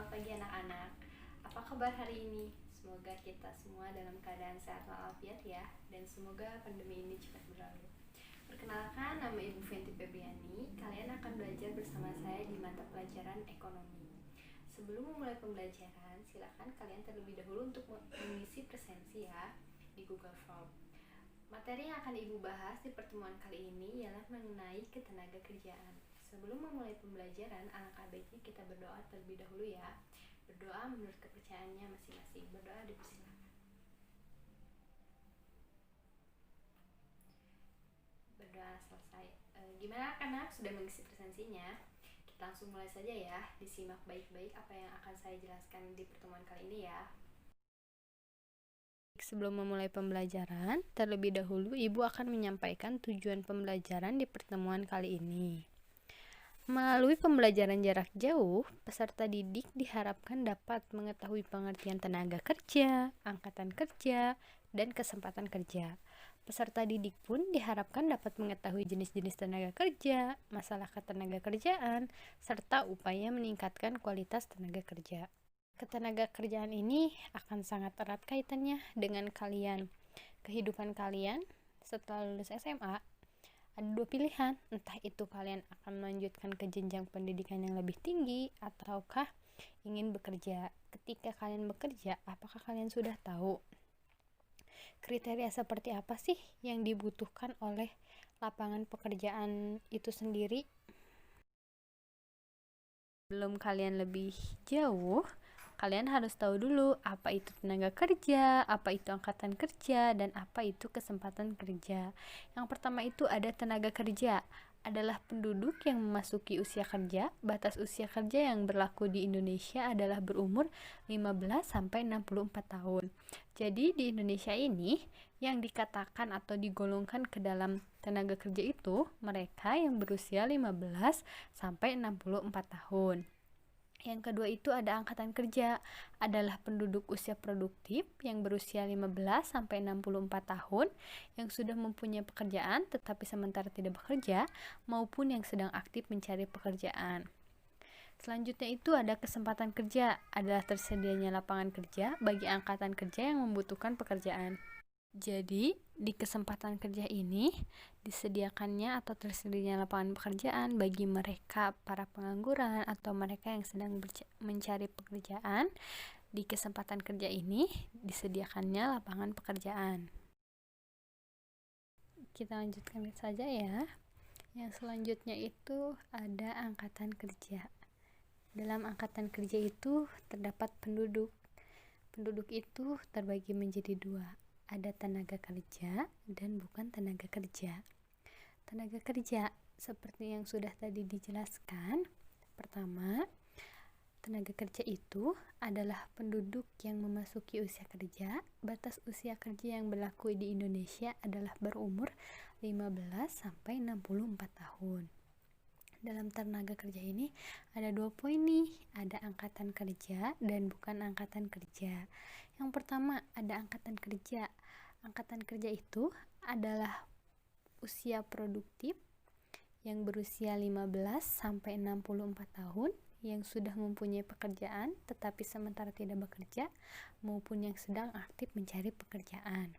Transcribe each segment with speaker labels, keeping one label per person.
Speaker 1: Selamat pagi anak-anak. Apa kabar hari ini? Semoga kita semua dalam keadaan sehat walafiat ya, dan semoga pandemi ini cepat berlalu. Perkenalkan, nama Ibu Fenty Febriani. Kalian akan belajar bersama saya di mata pelajaran ekonomi. Sebelum memulai pembelajaran, silakan kalian terlebih dahulu untuk mengisi presensi ya di Google Form. Materi yang akan Ibu bahas di pertemuan kali ini ialah mengenai ketenaga kerjaan. Sebelum memulai pembelajaran, alangkah baiknya kita berdoa terlebih dahulu ya. Berdoa menurut kepercayaannya masing-masing. Berdoa dipersilakan. Berdoa selesai. Gimana anak? Sudah mengisi presensinya? Kita langsung mulai saja ya. Disimak baik-baik apa yang akan saya jelaskan di pertemuan kali ini ya. Sebelum memulai pembelajaran, terlebih dahulu Ibu akan menyampaikan tujuan pembelajaran di pertemuan kali ini. Melalui pembelajaran jarak jauh, peserta didik diharapkan dapat mengetahui pengertian tenaga kerja, angkatan kerja, dan kesempatan kerja. Peserta didik pun diharapkan dapat mengetahui jenis-jenis tenaga kerja, masalah ketenaga kerjaan, serta upaya meningkatkan kualitas tenaga kerja. Ketenaga kerjaan ini akan sangat erat kaitannya dengan kalian. Kehidupan kalian setelah lulus SMA, ada dua pilihan, entah itu kalian akan melanjutkan ke jenjang pendidikan yang lebih tinggi ataukah ingin bekerja. Ketika kalian bekerja, apakah kalian sudah tahu kriteria seperti apa sih yang dibutuhkan oleh lapangan pekerjaan itu sendiri? Sebelum kalian lebih jauh, kalian harus tahu dulu apa itu tenaga kerja, apa itu angkatan kerja, dan apa itu kesempatan kerja. Yang pertama itu ada tenaga kerja, adalah penduduk yang memasuki usia kerja. Batas usia kerja yang berlaku di Indonesia adalah berumur 15-64 tahun. Jadi di Indonesia ini yang dikatakan atau digolongkan ke dalam tenaga kerja itu mereka yang berusia 15-64 tahun. Yang kedua itu ada angkatan kerja, adalah penduduk usia produktif yang berusia 15-64 tahun yang sudah mempunyai pekerjaan tetapi sementara tidak bekerja maupun yang sedang aktif mencari pekerjaan. Selanjutnya itu ada kesempatan kerja, adalah tersedianya lapangan kerja bagi angkatan kerja yang membutuhkan pekerjaan. Jadi, di kesempatan kerja ini disediakannya atau tersedianya lapangan pekerjaan bagi mereka para pengangguran atau mereka yang sedang mencari pekerjaan. Di kesempatan kerja ini disediakannya lapangan pekerjaan. Kita lanjutkan saja ya. Yang selanjutnya itu ada angkatan kerja. Dalam angkatan kerja itu terdapat penduduk. Penduduk itu terbagi menjadi dua. Ada tenaga kerja dan bukan tenaga kerja. Tenaga kerja seperti yang sudah tadi dijelaskan. Pertama, tenaga kerja itu adalah penduduk yang memasuki usia kerja. Batas usia kerja yang berlaku di Indonesia adalah berumur 15-64 tahun. Dalam tenaga kerja ini ada dua poin nih, ada angkatan kerja dan bukan angkatan kerja. Yang pertama ada angkatan kerja. Angkatan kerja itu adalah usia produktif yang berusia 15-64 tahun yang sudah mempunyai pekerjaan tetapi sementara tidak bekerja maupun yang sedang aktif mencari pekerjaan.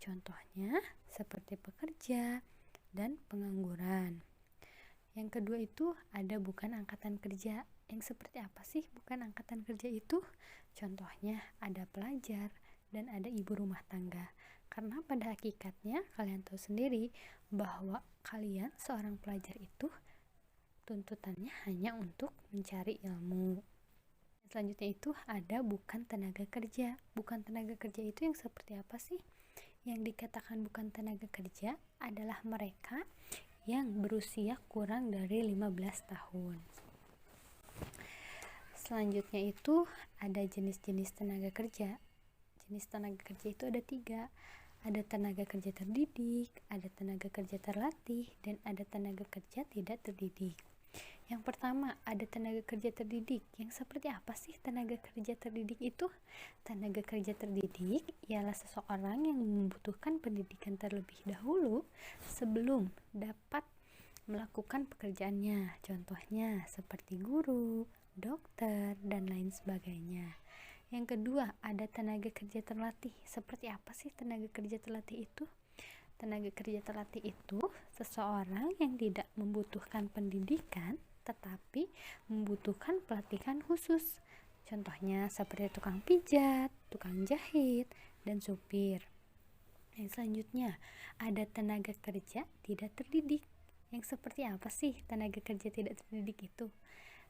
Speaker 1: Contohnya seperti pekerja dan pengangguran. Yang kedua itu ada bukan angkatan kerja. Yang seperti apa sih bukan angkatan kerja itu? Contohnya ada pelajar dan ada ibu rumah tangga. Karena pada hakikatnya kalian tahu sendiri bahwa kalian seorang pelajar itu tuntutannya hanya untuk mencari ilmu. Selanjutnya itu ada bukan tenaga kerja. Bukan tenaga kerja itu yang seperti apa sih? Yang dikatakan bukan tenaga kerja adalah mereka yang berusia kurang dari 15 tahun. Selanjutnya itu ada jenis-jenis tenaga kerja. Jenis tenaga kerja itu ada 3. Ada tenaga kerja terdidik, ada tenaga kerja terlatih, dan ada tenaga kerja tidak terdidik. Yang pertama, ada tenaga kerja terdidik. Yang seperti apa sih tenaga kerja terdidik itu? Tenaga kerja terdidik ialah seseorang yang membutuhkan pendidikan terlebih dahulu sebelum dapat melakukan pekerjaannya. Contohnya seperti guru, dokter, dan lain sebagainya. Yang kedua, ada tenaga kerja terlatih. Seperti apa sih tenaga kerja terlatih itu? Tenaga kerja terlatih itu seseorang yang tidak membutuhkan pendidikan tetapi membutuhkan pelatihan khusus. Contohnya seperti tukang pijat, tukang jahit, dan supir. Yang selanjutnya, ada tenaga kerja tidak terdidik. Yang seperti apa sih tenaga kerja tidak terdidik itu?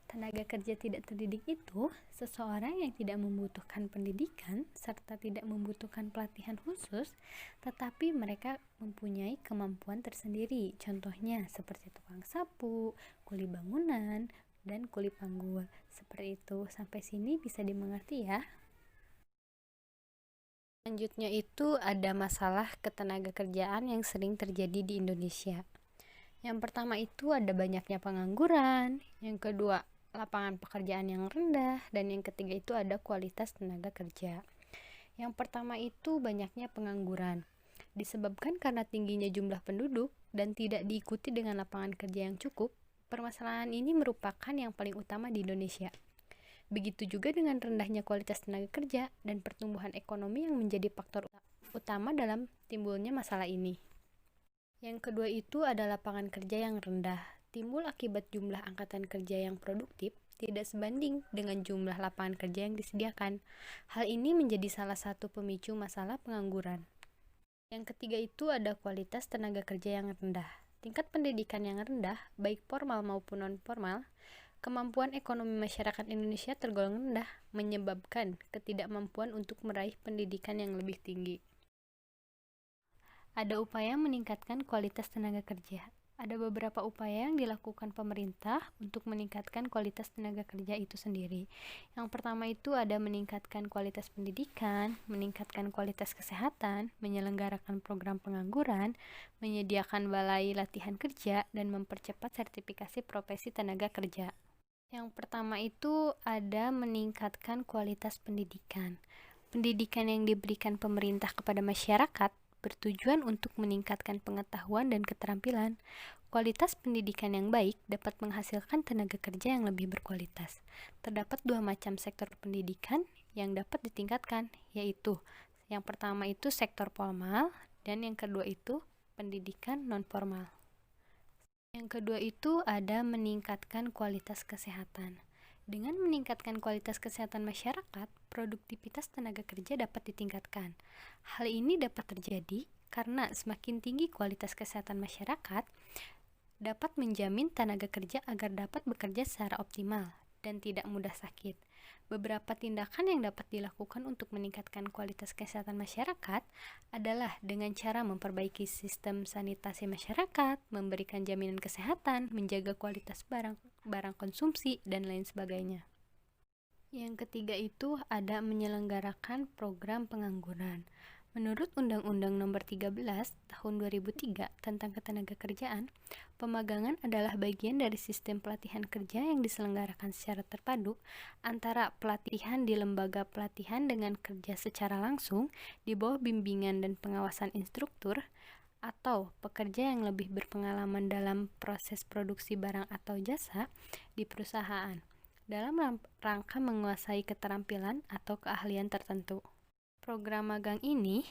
Speaker 1: Tenaga kerja tidak terdidik itu seseorang yang tidak membutuhkan pendidikan serta tidak membutuhkan pelatihan khusus, tetapi mereka mempunyai kemampuan tersendiri. Contohnya seperti tukang sapu, kuli bangunan, dan kuli panggul. Seperti itu. Sampai sini bisa dimengerti ya. Selanjutnya itu ada masalah ketenagakerjaan yang sering terjadi di Indonesia. Yang pertama itu ada banyaknya pengangguran, yang kedua lapangan pekerjaan yang rendah, dan yang ketiga itu ada kualitas tenaga kerja. Yang pertama itu banyaknya pengangguran, disebabkan karena tingginya jumlah penduduk dan tidak diikuti dengan lapangan kerja yang cukup. Permasalahan ini merupakan yang paling utama di Indonesia. Begitu juga dengan rendahnya kualitas tenaga kerja dan pertumbuhan ekonomi yang menjadi faktor utama dalam timbulnya masalah ini. Yang kedua itu ada lapangan kerja yang rendah, timbul akibat jumlah angkatan kerja yang produktif tidak sebanding dengan jumlah lapangan kerja yang disediakan. Hal ini menjadi salah satu pemicu masalah pengangguran. Yang ketiga itu ada kualitas tenaga kerja yang rendah. Tingkat pendidikan yang rendah, baik formal maupun non-formal, kemampuan ekonomi masyarakat Indonesia tergolong rendah, menyebabkan ketidakmampuan untuk meraih pendidikan yang lebih tinggi. Ada upaya meningkatkan kualitas tenaga kerja. Ada beberapa upaya yang dilakukan pemerintah untuk meningkatkan kualitas tenaga kerja itu sendiri. Yang pertama itu ada meningkatkan kualitas pendidikan, meningkatkan kualitas kesehatan, menyelenggarakan program pengangguran, menyediakan balai latihan kerja, dan mempercepat sertifikasi profesi tenaga kerja. Yang pertama itu ada meningkatkan kualitas pendidikan. Pendidikan yang diberikan pemerintah kepada masyarakat bertujuan untuk meningkatkan pengetahuan dan keterampilan. Kualitas pendidikan yang baik dapat menghasilkan tenaga kerja yang lebih berkualitas. Terdapat dua macam sektor pendidikan yang dapat ditingkatkan, yaitu yang pertama itu sektor formal dan yang kedua itu pendidikan non-formal. Yang kedua itu ada meningkatkan kualitas kesehatan. Dengan meningkatkan kualitas kesehatan masyarakat, produktivitas tenaga kerja dapat ditingkatkan. Hal ini dapat terjadi karena semakin tinggi kualitas kesehatan masyarakat, dapat menjamin tenaga kerja agar dapat bekerja secara optimal dan tidak mudah sakit. Beberapa tindakan yang dapat dilakukan untuk meningkatkan kualitas kesehatan masyarakat adalah dengan cara memperbaiki sistem sanitasi masyarakat, memberikan jaminan kesehatan, menjaga kualitas barang konsumsi, dan lain sebagainya. Yang ketiga itu ada menyelenggarakan program pengangguran. Menurut Undang-Undang Nomor 13 Tahun 2003 tentang Ketenagakerjaan, pemagangan adalah bagian dari sistem pelatihan kerja yang diselenggarakan secara terpadu antara pelatihan di lembaga pelatihan dengan kerja secara langsung di bawah bimbingan dan pengawasan instruktur, atau pekerja yang lebih berpengalaman dalam proses produksi barang atau jasa di perusahaan, dalam rangka menguasai keterampilan atau keahlian tertentu. Program magang ini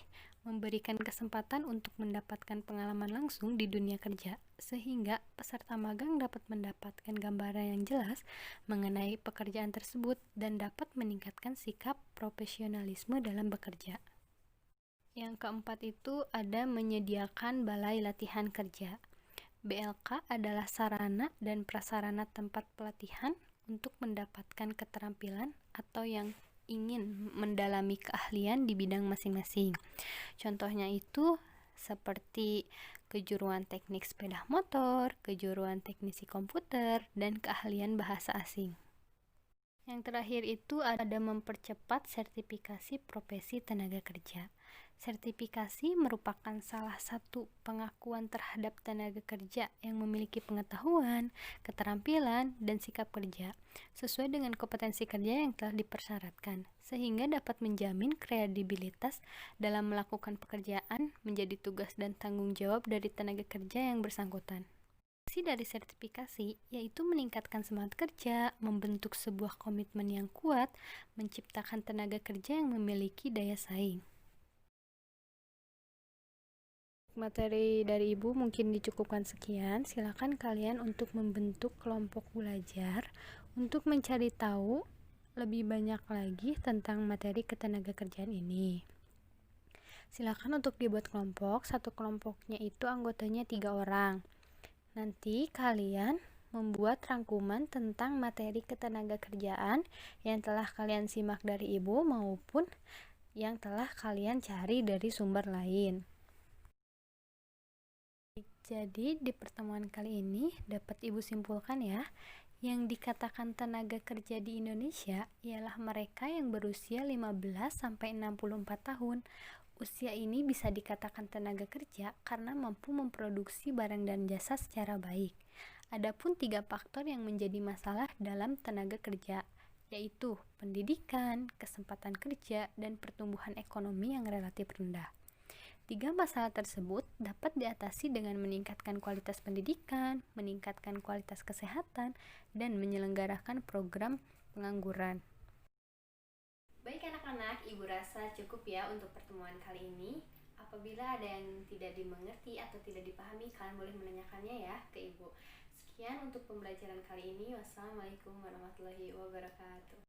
Speaker 1: memberikan kesempatan untuk mendapatkan pengalaman langsung di dunia kerja, sehingga peserta magang dapat mendapatkan gambaran yang jelas mengenai pekerjaan tersebut dan dapat meningkatkan sikap profesionalisme dalam bekerja. Yang keempat itu ada menyediakan balai latihan kerja. BLK adalah sarana dan prasarana tempat pelatihan untuk mendapatkan keterampilan atau yang ingin mendalami keahlian di bidang masing-masing. Contohnya itu seperti kejuruan teknik sepeda motor, kejuruan teknisi komputer, dan keahlian bahasa asing. Yang terakhir itu ada mempercepat sertifikasi profesi tenaga kerja. Sertifikasi merupakan salah satu pengakuan terhadap tenaga kerja yang memiliki pengetahuan, keterampilan, dan sikap kerja sesuai dengan kompetensi kerja yang telah dipersyaratkan, sehingga dapat menjamin kredibilitas dalam melakukan pekerjaan menjadi tugas dan tanggung jawab dari tenaga kerja yang bersangkutan. Fungsi dari sertifikasi yaitu meningkatkan semangat kerja, membentuk sebuah komitmen yang kuat, menciptakan tenaga kerja yang memiliki daya saing. Materi dari Ibu mungkin dicukupkan sekian. Silakan kalian untuk membentuk kelompok belajar untuk mencari tahu lebih banyak lagi tentang materi ketenagakerjaan ini. Silakan untuk dibuat kelompok. Satu kelompoknya itu anggotanya 3 orang. Nanti kalian membuat rangkuman tentang materi ketenagakerjaan yang telah kalian simak dari Ibu maupun yang telah kalian cari dari sumber lain. Jadi di pertemuan kali ini dapat Ibu simpulkan ya, yang dikatakan tenaga kerja di Indonesia ialah mereka yang berusia 15 sampai 64 tahun. Usia ini bisa dikatakan tenaga kerja karena mampu memproduksi barang dan jasa secara baik. Adapun 3 faktor yang menjadi masalah dalam tenaga kerja, yaitu pendidikan, kesempatan kerja, dan pertumbuhan ekonomi yang relatif rendah. 3 masalah tersebut dapat diatasi dengan meningkatkan kualitas pendidikan, meningkatkan kualitas kesehatan, dan menyelenggarakan program pengangguran. Baik anak-anak, Ibu rasa cukup ya untuk pertemuan kali ini. Apabila ada yang tidak dimengerti atau tidak dipahami, kalian boleh menanyakannya ya ke Ibu. Sekian untuk pembelajaran kali ini. Wassalamualaikum warahmatullahi wabarakatuh.